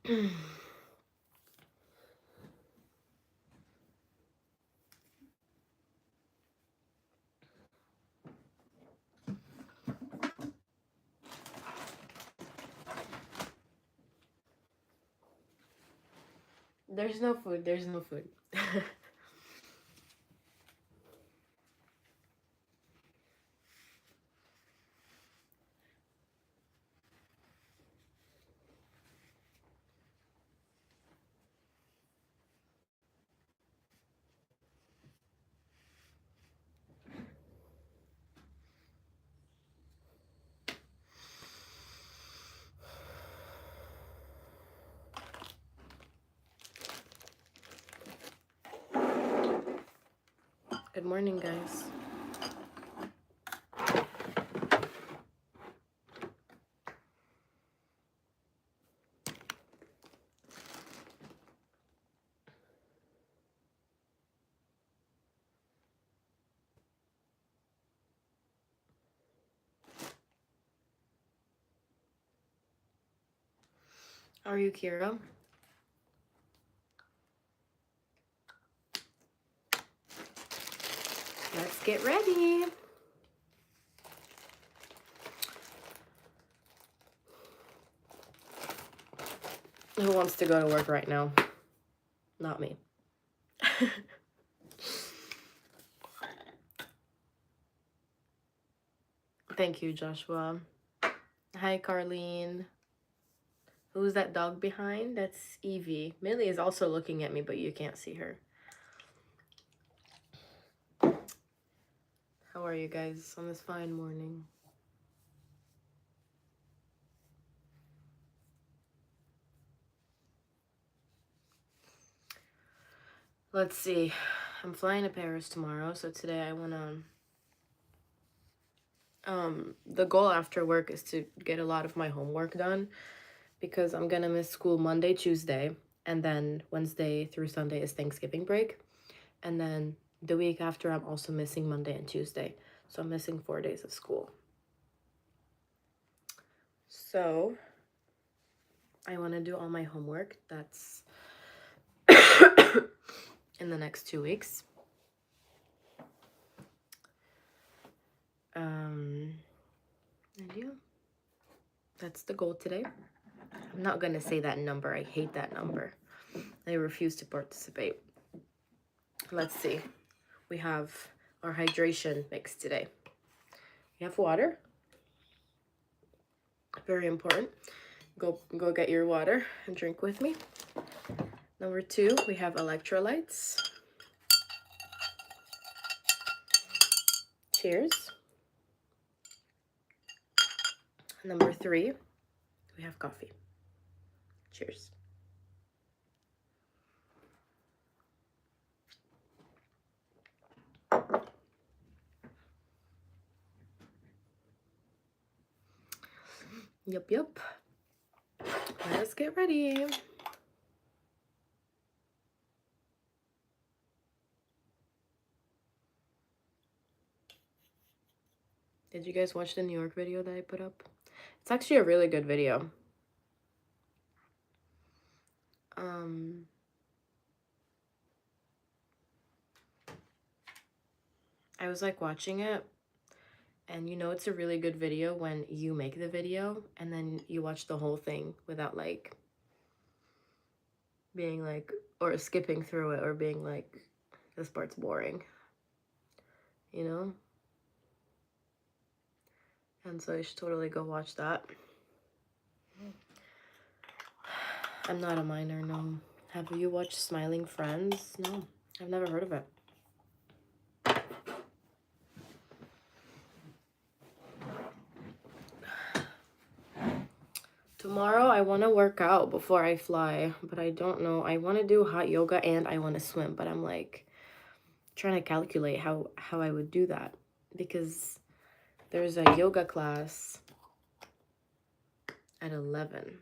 There's no food. There's no food. Good morning, guys. How are you, Kira? Let's get ready. Who wants to go to work right now? Not me. Thank you, Joshua. Hi, Carlene. Who's that dog behind? That's Evie. Millie is also looking at me, but you can't see her. How are you guys on this fine morning? Let's see. I'm flying to Paris tomorrow, so today I want to... the goal after work is to get a lot of my homework done because I'm gonna miss school Monday, Tuesday, and then Wednesday through Sunday is Thanksgiving break. And then the week after, I'm also missing Monday and Tuesday. So I'm missing 4 days of school. So I want to do all my homework that's in the next 2 weeks. And yeah, that's the goal today. I'm not going to say that number. I hate that number. I refuse to participate. Let's see. We have our hydration mix today. We have water. Very important. Go get your water and drink with me. Number 2, we have electrolytes. Cheers. Number 3, we have coffee. Cheers. Yup. Let's get ready. Did you guys watch the New York video that I put up? It's actually a really good video. I was like watching it, and you know it's a really good video when you make the video and then you watch the whole thing without like being like, or skipping through it or being like, this part's boring, you know? And so you should totally go watch that. I'm not a minor, no. Have you watched Smiling Friends? No, I've never heard of it. Tomorrow I want to work out before I fly, but I don't know. I want to do hot yoga and I want to swim, but I'm like trying to calculate how I would do that because there's a yoga class at 11.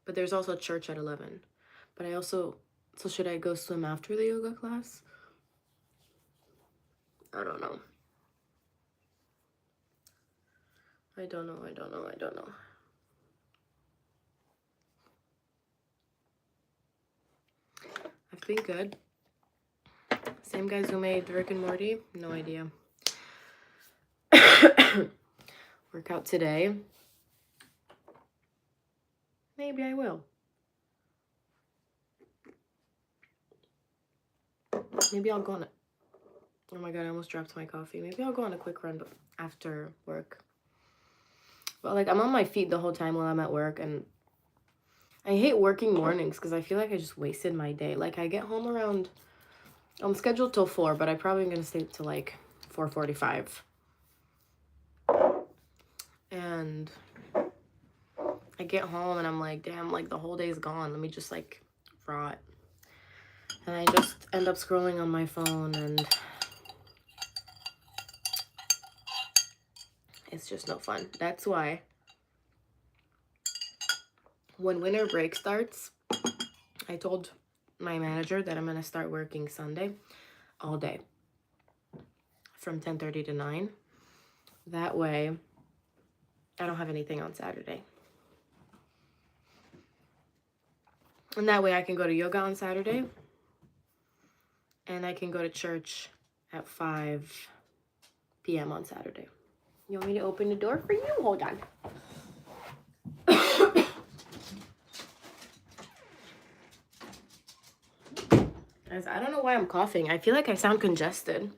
But there's also church at 11. But I also, so should I go swim after the yoga class? I don't know. I don't know. I've been good. Same guys who made Rick and Morty? No idea. Workout today. Maybe I will. Maybe I'll go on a... Oh my god, I almost dropped my coffee. Maybe I'll go on a quick run after work. But like, I'm on my feet the whole time while I'm at work, and I hate working mornings because I feel like I just wasted my day. Like, I get home around... I'm scheduled till 4, but I probably am going to stay till like 4:45. And I get home and I'm like, damn, like the whole day's gone. Let me just like rot. And I just end up scrolling on my phone, and it's just no fun. That's why when winter break starts, I told my manager that I'm going to start working Sunday all day from 10:30 to 9. That way I don't have anything on Saturday. And that way I can go to yoga on Saturday, and I can go to church at 5 p.m. on Saturday. You want me to open the door for you? Hold on. Guys, I don't know why I'm coughing. I feel like I sound congested.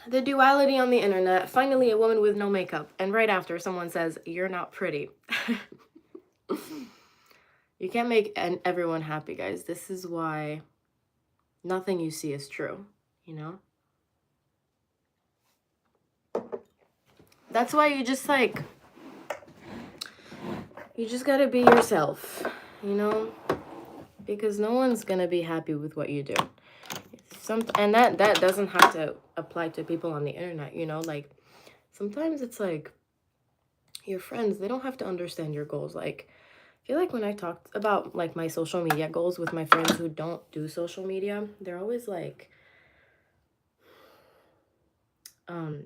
The duality on the internet. Finally, a woman with no makeup. And right after, someone says, you're not pretty. You can't make everyone happy, guys. This is why nothing you see is true, you know? That's why you just like... You just gotta be yourself, you know? Because no one's gonna be happy with what you do. And that doesn't have to apply to people on the internet, you know? Like, sometimes it's like your friends, they don't have to understand your goals. Like, I feel like when I talked about like my social media goals with my friends who don't do social media, they're always like,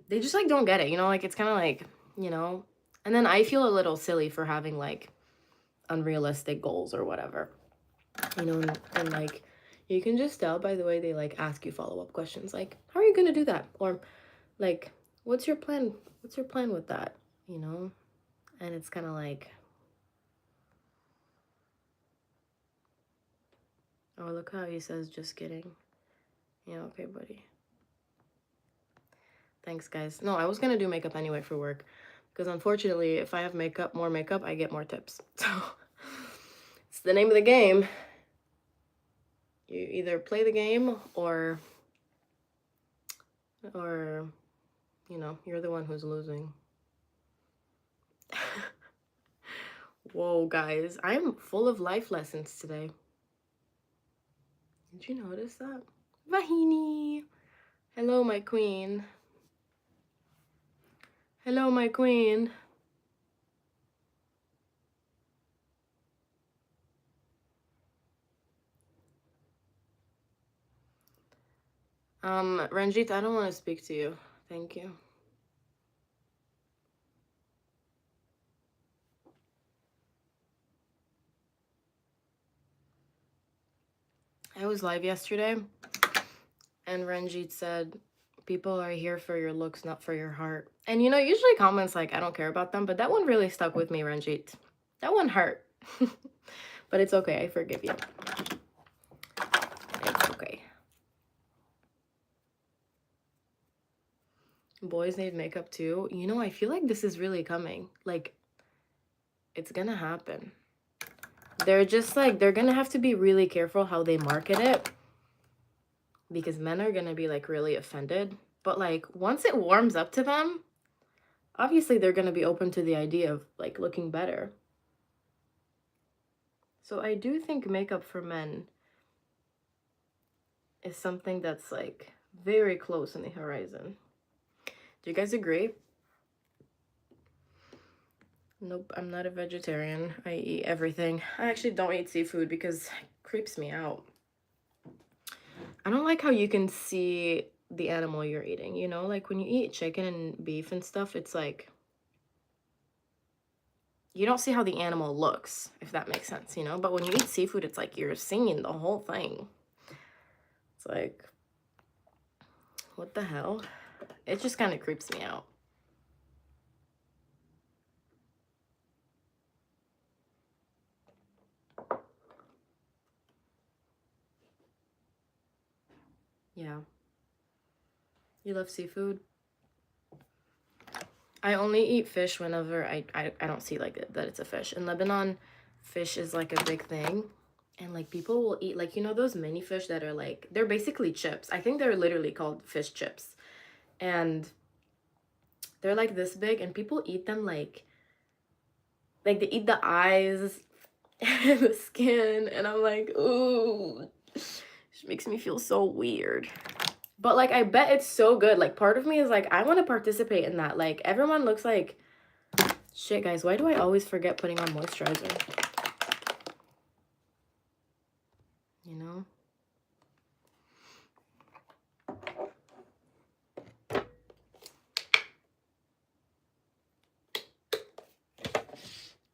they just like don't get it, you know? Like, it's kind of like, you know? And then I feel a little silly for having like unrealistic goals or whatever, you know? And like, you can just tell by the way they like ask you follow-up questions, like, how are you gonna do that? Or like, what's your plan with that, you know? And it's kind of like, oh, look how he says just kidding. Yeah, okay, buddy. Thanks, guys. No, I was gonna do makeup anyway for work, because unfortunately, if I have more makeup, I get more tips. So it's the name of the game. You either play the game or you know, you're the one who's losing. Whoa, guys, I'm full of life lessons today. Did you notice that? Vahini! Hello, my queen. Hello, my queen. Ranjit, I don't want to speak to you. Thank you. I was live yesterday, and Ranjit said, people are here for your looks, not for your heart. And, you know, usually comments like, I don't care about them, but that one really stuck with me, Ranjit. That one hurt. But it's okay. I forgive you. It's okay. Boys need makeup too. You know, I feel like this is really coming. Like, it's gonna happen. They're just like, they're gonna have to be really careful how they market it, because men are gonna be like really offended. But like, once it warms up to them, obviously they're gonna be open to the idea of like looking better. So I do think makeup for men is something that's like very close in the horizon. Do you guys agree? Nope, I'm not a vegetarian. I eat everything. I actually don't eat seafood because it creeps me out. I don't like how you can see the animal you're eating, you know? Like when you eat chicken and beef and stuff, it's like you don't see how the animal looks, if that makes sense, you know? But when you eat seafood, it's like you're seeing the whole thing. It's like, what the hell? It just kind of creeps me out. Yeah. You love seafood? I only eat fish whenever I don't see like it, that it's a fish. In Lebanon, fish is like a big thing. And like people will eat like, you know, those mini fish that are like, they're basically chips. I think they're literally called fish chips. And they're like this big and people eat them like they eat the eyes and the skin. And I'm like, ooh, it makes me feel so weird. But like, I bet it's so good. Like part of me is like, I want to participate in that. Like everyone looks like, shit guys, why do I always forget putting on moisturizer? You know?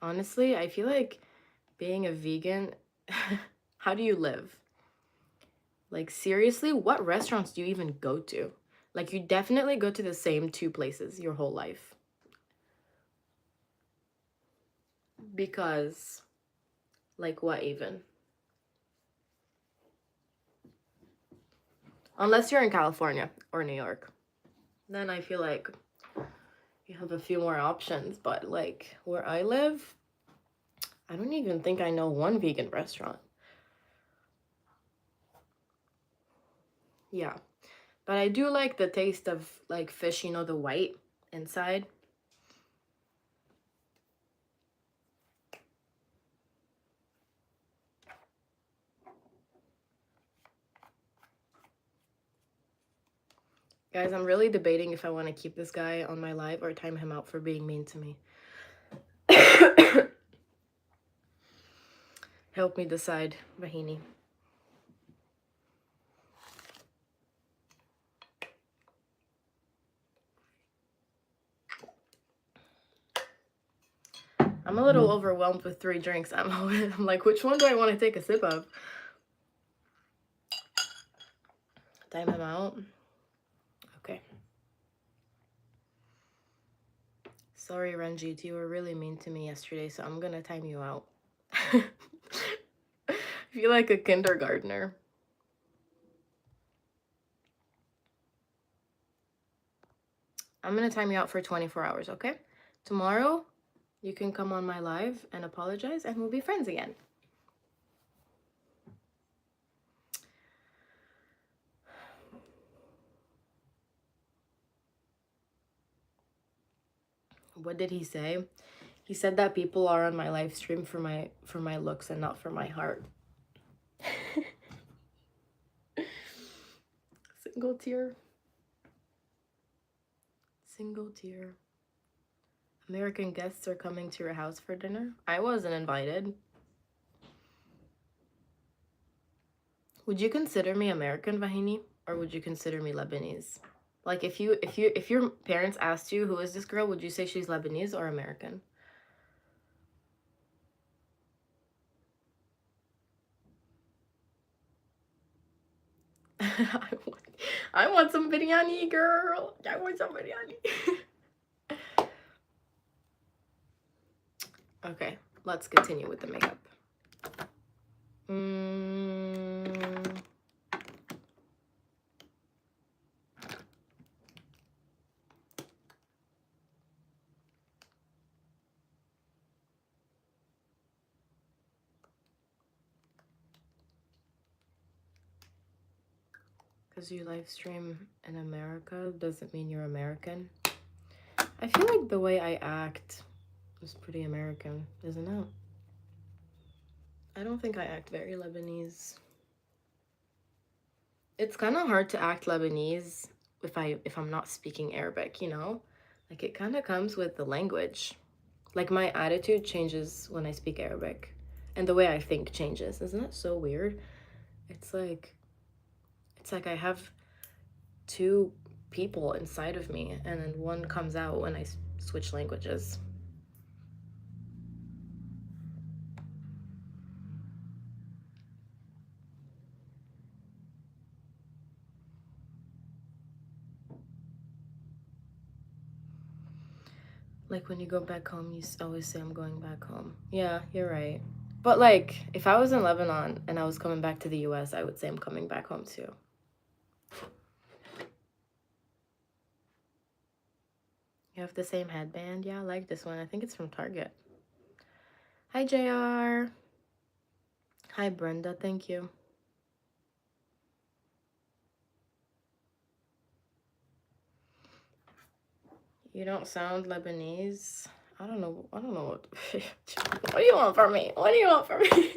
Honestly, I feel like being a vegan, how do you live? Like, seriously, what restaurants do you even go to? Like, you definitely go to the same 2 places your whole life. Because, like, what even? Unless you're in California or New York. Then I feel like you have a few more options. But, like, where I live, I don't even think I know one vegan restaurant. Yeah. But I do like the taste of, like, fish, you know, the white inside. Guys, I'm really debating if I want to keep this guy on my live or time him out for being mean to me. Help me decide, Bahini. I'm a little overwhelmed with 3 drinks. I'm like, which one do I want to take a sip of? Time him out. Okay. Sorry, Ranjit, you were really mean to me yesterday, so I'm gonna time you out. I feel like a kindergartner. I'm gonna time you out for 24 hours, okay? Tomorrow, you can come on my live and apologize, and we'll be friends again. What did he say? He said that people are on my live stream for my looks and not for my heart. Single tear. Single tear. American guests are coming to your house for dinner. I wasn't invited. Would you consider me American, Vahini, or would you consider me Lebanese? Like if your parents asked you who is this girl, would you say she's Lebanese or American? I want some biryani, girl. I want some biryani. Okay, let's continue with the makeup. Because you live stream in America doesn't mean you're American. I feel like the way I act is pretty American, isn't it? I don't think I act very Lebanese. It's kind of hard to act Lebanese if I'm not speaking Arabic, you know? Like it kind of comes with the language. Like my attitude changes when I speak Arabic and the way I think changes. Isn't that so weird? It's It's like I have two people inside of me, and then one comes out when I switch languages. Like when you go back home, you always say, I'm going back home. Yeah, you're right. But like, if I was in Lebanon and I was coming back to the US, I would say I'm coming back home too. You have the same headband? Yeah, I like this one. I think it's from Target. Hi, JR. Hi, Brenda. Thank you. You don't sound Lebanese. I don't know what what do you want from me? What do you want from me?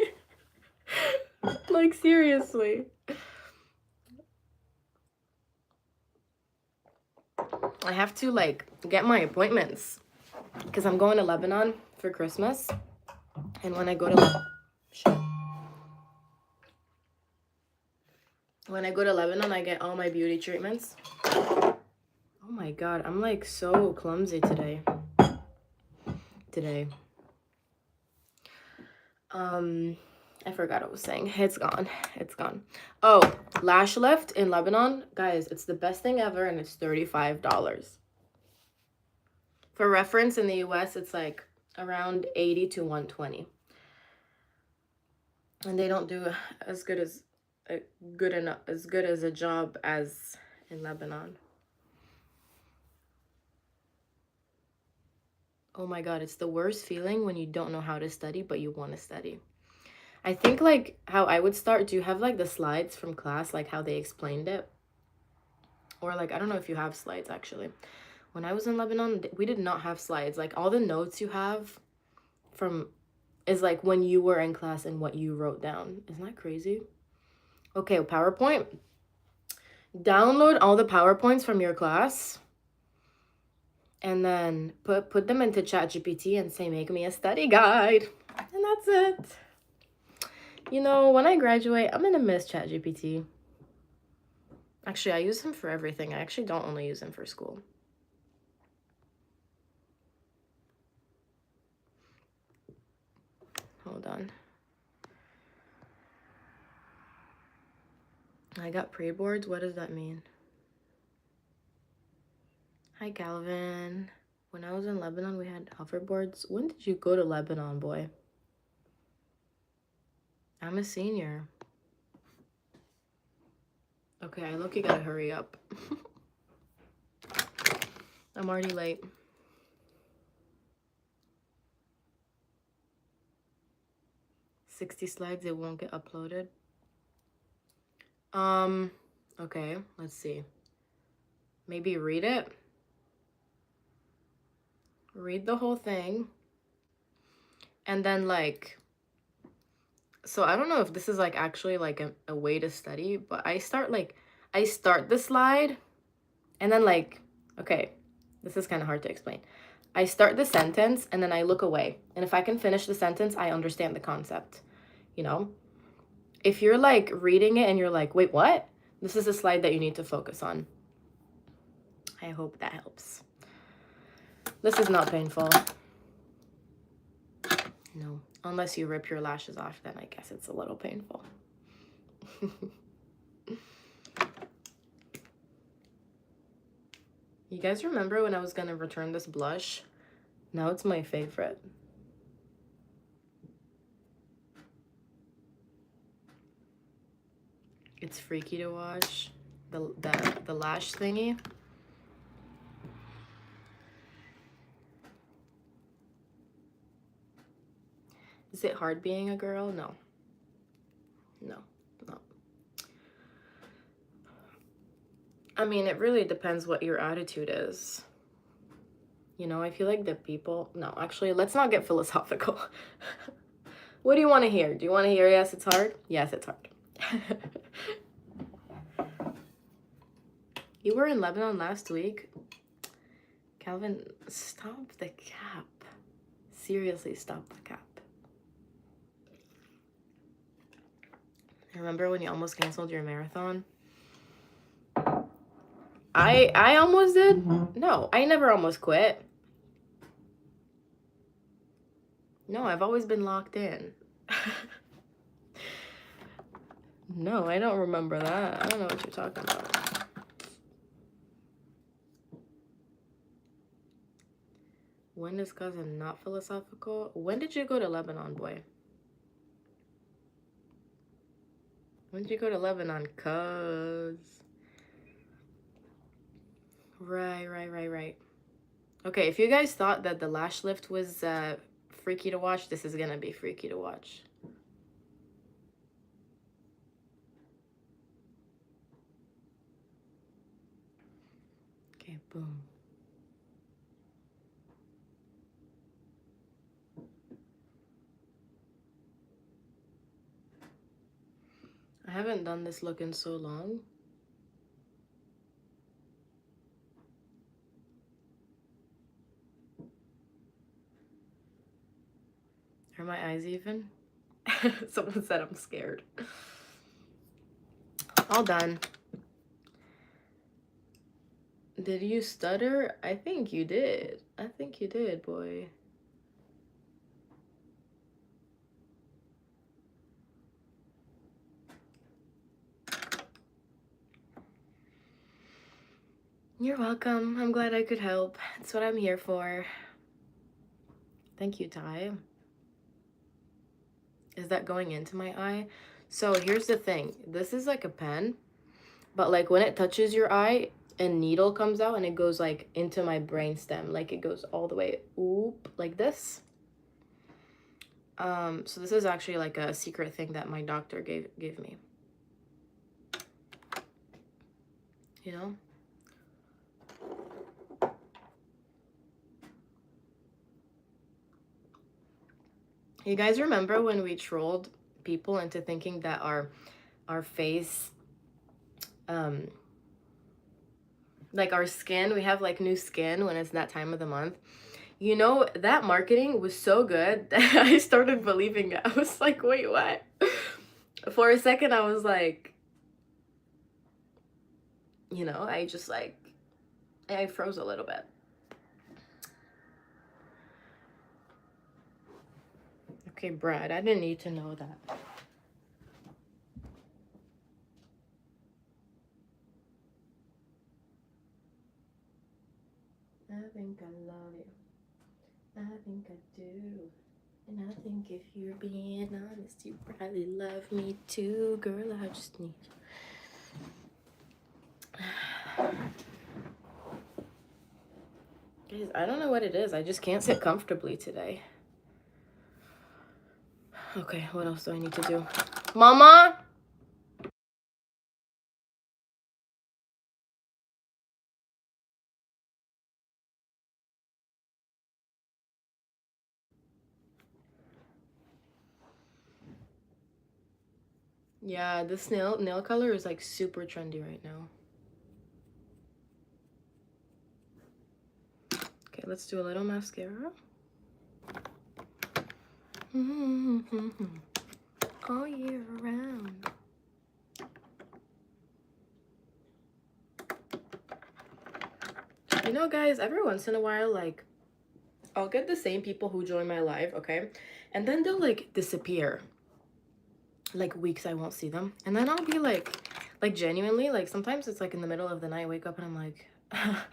Like, seriously. I have to like get my appointments because I'm going to Lebanon for Christmas. And when I go to Lebanon, I get all my beauty treatments. Oh my god, I'm like so clumsy today. I forgot what I was saying. It's gone. Oh, lash lift in Lebanon, guys, it's the best thing ever, and it's $35. For reference, in the US, it's like around 80 to 120. And they don't do as good as a job as in Lebanon. Oh my god, it's the worst feeling when you don't know how to study, but you want to study. I think like how I would start, do you have like the slides from class, like how they explained it? Or like, I don't know if you have slides actually. When I was in Lebanon, we did not have slides. Like all the notes you have from is like when you were in class and what you wrote down. Isn't that crazy? Okay, PowerPoint. Download all the PowerPoints from your class and then put them into ChatGPT and say, make me a study guide. And that's it. You know, when I graduate, I'm gonna miss ChatGPT. Actually, I use him for everything. I actually don't only use him for school. Hold on. I got pre-boards. What does that mean? Hi, Calvin. When I was in Lebanon, we had hoverboards. When did you go to Lebanon, boy? I'm a senior. Okay, I look, you gotta hurry up. I'm already late. $60 slides, it won't get uploaded. Okay, let's see. Maybe read it. Read the whole thing. And then like, so I don't know if this is like actually like a way to study, but I start the slide and then like, okay, this is kind of hard to explain. I start the sentence and then I look away. And if I can finish the sentence, I understand the concept, you know? If you're like reading it and you're like, wait, what? This is a slide that you need to focus on. I hope that helps. This is not painful. No, unless you rip your lashes off, then I guess it's a little painful. You guys remember when I was gonna return this blush? Now it's my favorite. It's freaky to watch. The lash thingy. Is it hard being a girl? No. I mean, it really depends what your attitude is. You know, I feel like the people... No, actually, let's not get philosophical. What do you want to hear? Do you want to hear, yes, it's hard? Yes, it's hard. You were in Lebanon last week? Calvin, stop the cap. Seriously, stop the cap. Remember when you almost canceled your marathon? I almost did. No, I never almost quit. No, I've always been locked in. No, I don't remember that. I don't know what you're talking about. When is cousin not philosophical? When did you go to Lebanon, boy? When did you go to Lebanon, cuz? Right. Okay, if you guys thought that the lash lift was freaky to watch, this is gonna be freaky to watch. Okay, boom. I haven't done this look in so long. Are my eyes even? Someone said I'm scared. All done. Did you stutter? I think you did. I think you did, boy. You're welcome. I'm glad I could help. That's what I'm here for. Thank you, Ty. Is that going into my eye? So here's the thing. This is like a pen, but like when it touches your eye, a needle comes out and it goes like into my brainstem. Like it goes all the way oop like this. So this is actually like a secret thing that my doctor gave me. You know? You guys remember when we trolled people into thinking that our face, like our skin, we have like new skin when it's that time of the month? You know, that marketing was so good that I started believing it. I was like, wait, what? For a second, I was like, you know, I just like, I froze a little bit. Okay, Brad, I didn't need to know that. I think I love you. I think I do. And I think if you're being honest, you probably love me too. Girl, I just need you. Guys, I don't know what it is. I just can't sit comfortably today. Okay, what else do I need to do? Mama? Yeah, this nail color is like super trendy right now. Okay, let's do a little mascara. All year round. You know, guys, every once in a while, like, I'll get the same people who join my live, okay? And then they'll, like, disappear. Like, weeks I won't see them. And then I'll be, like, genuinely, like, sometimes it's, like, in the middle of the night, I wake up and I'm like, I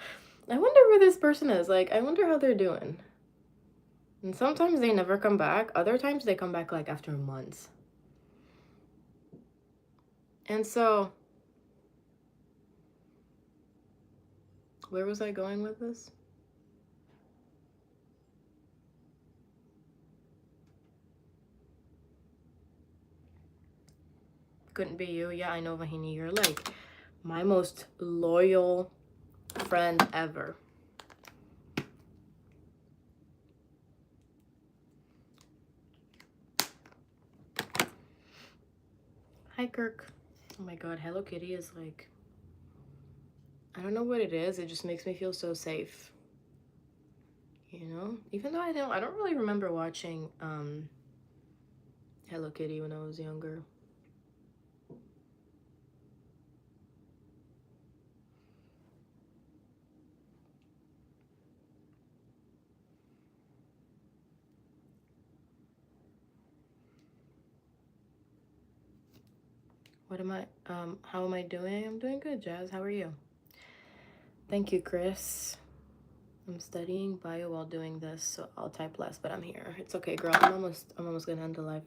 wonder where this person is. Like, I wonder how they're doing. And sometimes they never come back. Other times they come back, like, after months. And so, where was I going with this? Couldn't be you. Yeah, I know, Vahini. You're, like, my most loyal friend ever. Hi, Kirk. Oh my god, Hello Kitty is like, I don't know what it is. It just makes me feel so safe. You know? Even though I don't really remember watching Hello Kitty when I was younger. How am I doing? I'm doing good, Jazz. How are you? Thank you, Chris. I'm studying bio while doing this, so I'll type less, but I'm here. It's okay, girl. I'm almost gonna end the live.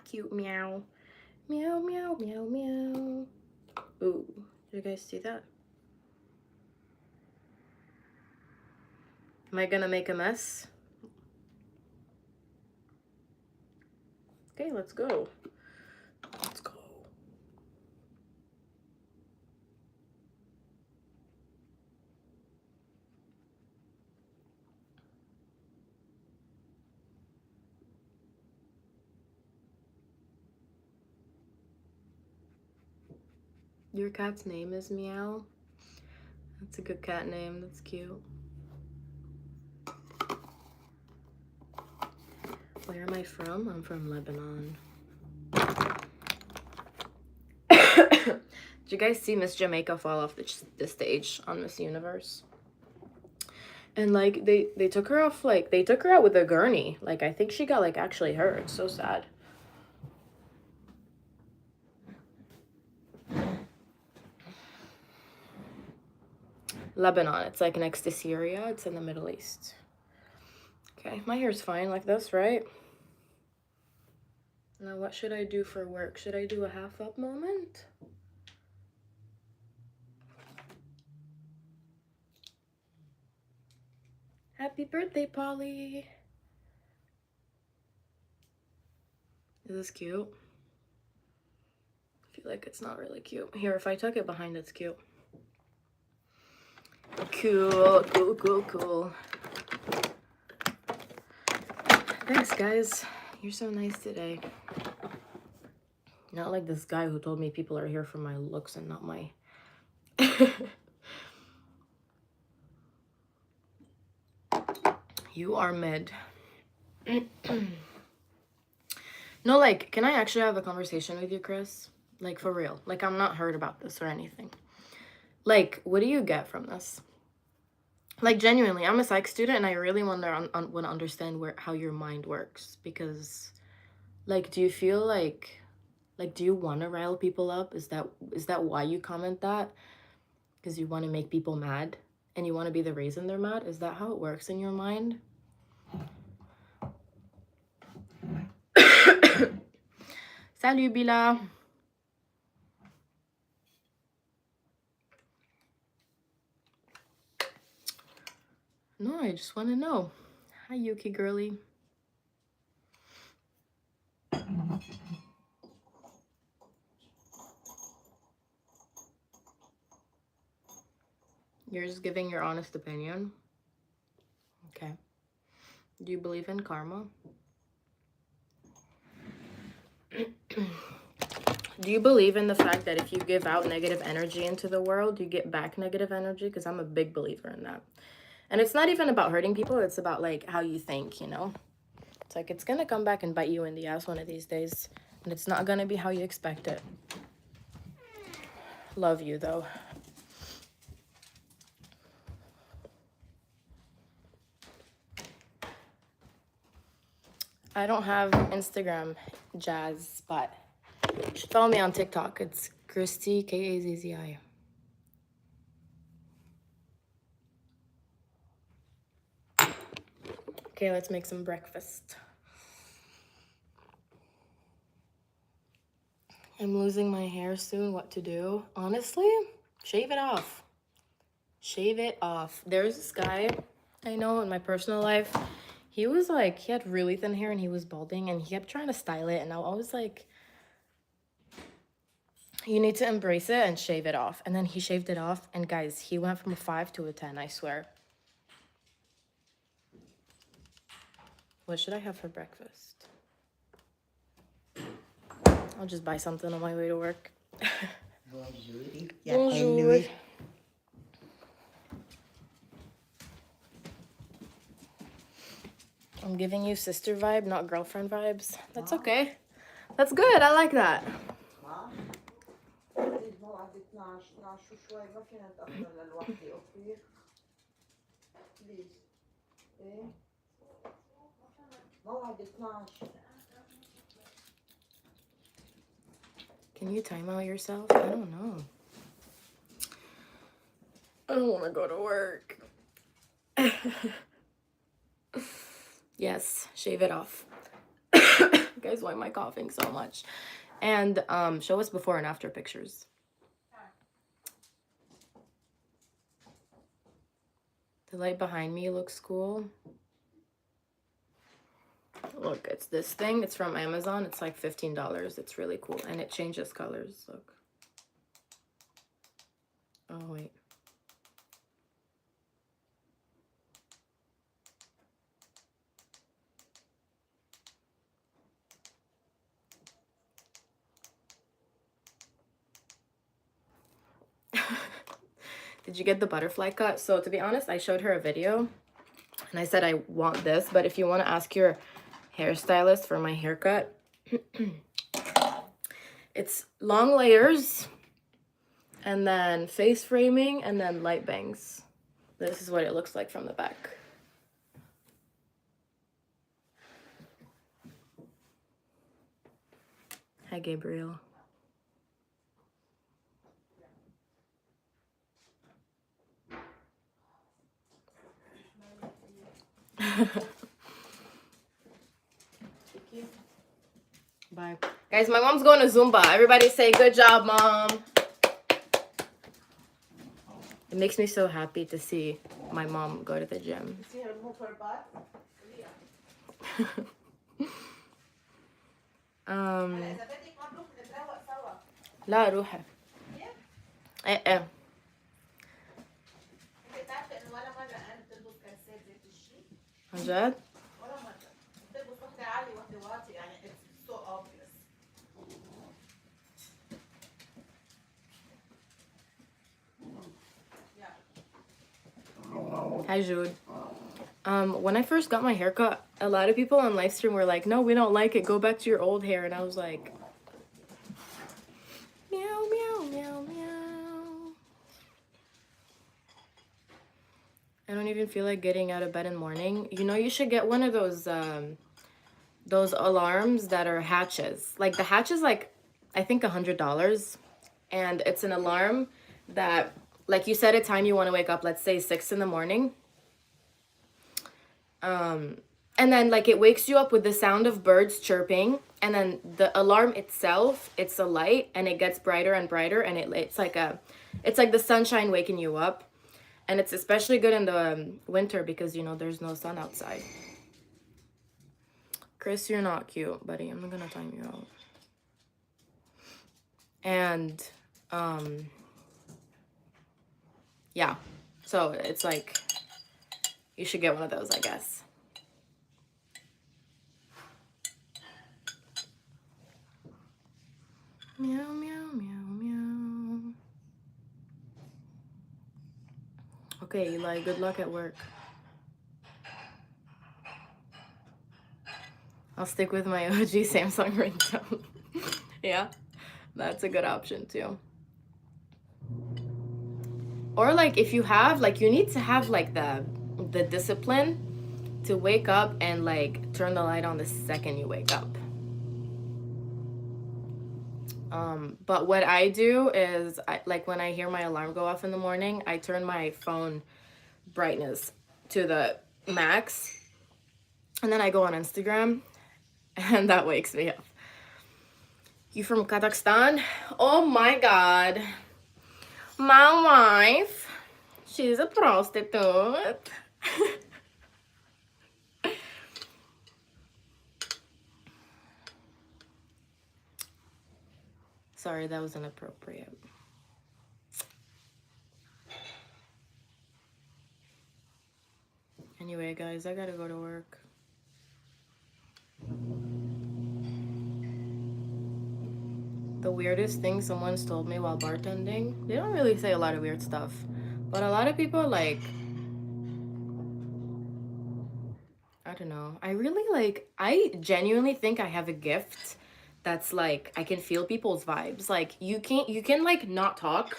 Cute meow. Meow, meow, meow, meow. Ooh, did you guys see that? Am I gonna make a mess? Okay, let's go. Let's go. Your cat's name is Meow? That's a good cat name. That's cute. Where am I from? I'm from Lebanon. Did you guys see Miss Jamaica fall off the stage on Miss Universe? And like they took her off, like they took her out with a gurney. Like I think she got like actually hurt. It's so sad. Lebanon. It's like next to Syria. It's in the Middle East. Okay, my hair's fine like this, right? Now what should I do for work? Should I do a half up moment? Happy birthday, Polly. Is this cute? I feel like it's not really cute. Here, if I tuck it behind, it's cute. Cool, cool, cool, cool. Thanks, guys. You're so nice today. Not like this guy who told me people are here for my looks and not my... You are mid. No, like, can I actually have a conversation with you, Chris? Like, for real. Like, I'm not hurt about this or anything. Like, what do you get from this? Like, genuinely, I'm a psych student and I really want to understand how your mind works. Because, like, do you feel like, do you want to rile people up? Is that why you comment that? Because you want to make people mad? And you want to be the reason they're mad? Is that how it works in your mind? Salut, Bila. No, I just want to know. Hi, Yuki girly. You're just giving your honest opinion. Okay. Do you believe in karma? Do you believe in the fact that if you give out negative energy into the world, you get back negative energy? Because I'm a big believer in that. And it's not even about hurting people. It's about, like, how you think, you know? It's like, it's going to come back and bite you in the ass one of these days. And it's not going to be how you expect it. Love you, though. I don't have Instagram, Jazz, but you should follow me on TikTok. It's Christy, Kazzi. Okay, let's make some breakfast. I'm losing my hair soon. What to do? Honestly, shave it off. Shave it off. There's this guy I know in my personal life. He was like, he had really thin hair and he was balding and he kept trying to style it. And I was like, you need to embrace it and shave it off. And then he shaved it off. And guys, he went from a 5 to a 10, I swear. What should I have for breakfast? I'll just buy something on my way to work. Bonjour. I'm giving you sister vibe, not girlfriend vibes. That's okay. That's good. I like that. بعد 12 12 وشوي ما فينا نتأخر للوحدة. اوكي بليز. ايه موعد 12. Can you time out yourself? I don't know. I don't want to go to work. Yes, shave it off. Guys, why am I coughing so much? And show us before and after pictures. The light behind me looks cool. Look, it's this thing. It's from Amazon. It's like $15. It's really cool. And it changes colors. Look. Oh, wait. Did you get the butterfly cut? So to be honest, I showed her a video and I said I want this, but if you want to ask your hairstylist for my haircut, it's long layers and then face framing and then light bangs. This is what it looks like from the back. Hi, Gabriel. Bye. Guys, my mom's going to Zumba. Everybody say, good job, Mom. It makes me so happy to see my mom go to the gym. See her move her butt? لا روحي. ايه ايه. انت بتعرفي انه ولا مرة انا بتلبس كاسات زيت الشيء؟ عن جد؟ ولا مرة. بتلبس وحدة عالية وحدة واطية يعني it's so obvious. Hi, Jude. When I first got my haircut, a lot of people on live stream were like, no, we don't like it. Go back to your old hair. And I was like, meow, meow, meow, meow. I don't even feel like getting out of bed in the morning. You know, you should get one of those alarms that are hatches. Like the hatch is like, I think $100. And it's an alarm that, like, you set a time you want to wake up, let's say 6 in the morning. And then like it wakes you up with the sound of birds chirping, and then the alarm itself, it's a light and it gets brighter and brighter, and it's like the sunshine waking you up. And it's especially good in the winter because, you know, there's no sun outside. Chris, you're not cute, buddy. I'm not gonna time you out. And yeah, so it's like you should get one of those, I guess. Meow, meow, meow, meow. Okay, Eli, good luck at work. I'll stick with my OG Samsung ringtone. Yeah, that's a good option too. Or like if you have, like, you need to have like the discipline to wake up and like turn the light on the second you wake up. But what I do is, like when I hear my alarm go off in the morning, I turn my phone brightness to the max, and then I go on Instagram, and that wakes me up. You from Kazakhstan? Oh my God. My wife, she's a prostitute. Sorry, that was inappropriate. Anyway, guys, I gotta go to work. The weirdest thing someone's told me while bartending, they don't really say a lot of weird stuff, but a lot of people, like, I don't know. I genuinely think I have a gift that's like, I can feel people's vibes. Like, you can like not talk.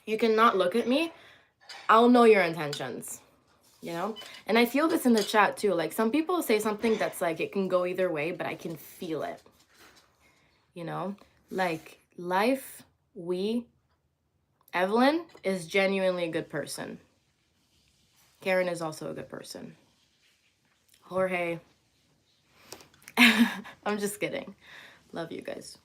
You can not look at me. I'll know your intentions, you know? And I feel this in the chat too. Like, some people say something that's like, it can go either way, but I can feel it, you know? Like, Evelyn is genuinely a good person. Karen is also a good person. Jorge. I'm just kidding. Love you guys.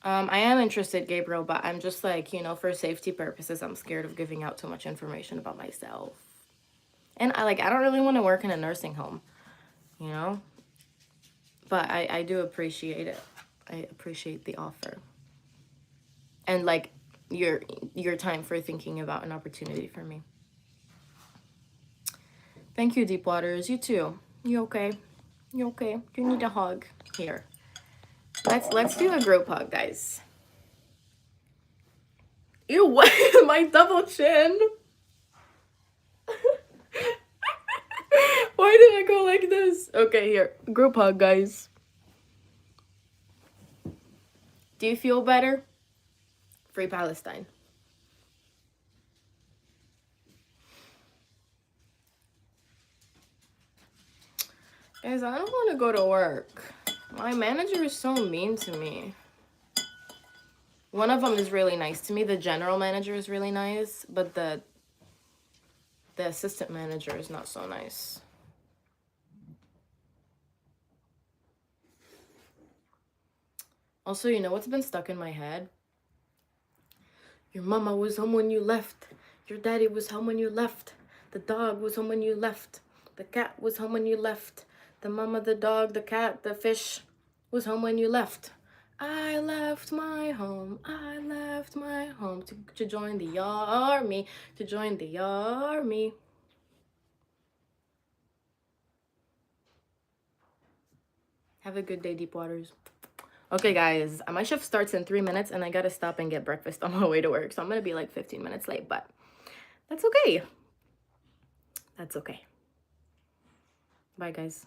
I am interested, Gabriel, but I'm just like, you know, for safety purposes, I'm scared of giving out too much information about myself. And I don't really want to work in a nursing home, you know? But I do appreciate it. I appreciate the offer. And like your time for thinking about an opportunity for me. Thank you, Deep Waters. You too. You okay? You okay? You need a hug. Here. Let's do a group hug, guys. Ew, what? My double chin. Why did I go like this? Okay, here. Group hug, guys. Do you feel better? Free Palestine. Guys, I don't want to go to work. My manager is so mean to me. One of them is really nice to me. The general manager is really nice, but the assistant manager is not so nice. Also, you know what's been stuck in my head? Your mama was home when you left. Your daddy was home when you left. The dog was home when you left. The cat was home when you left. The mama, the dog, the cat, the fish was home when you left. I left my home. I left my home to join the army. To join the army. Have a good day, Deep Waters. Okay, guys, my shift starts in 3 minutes, and I gotta stop and get breakfast on my way to work. So I'm gonna be like 15 minutes late, but that's okay. That's okay. Bye, guys.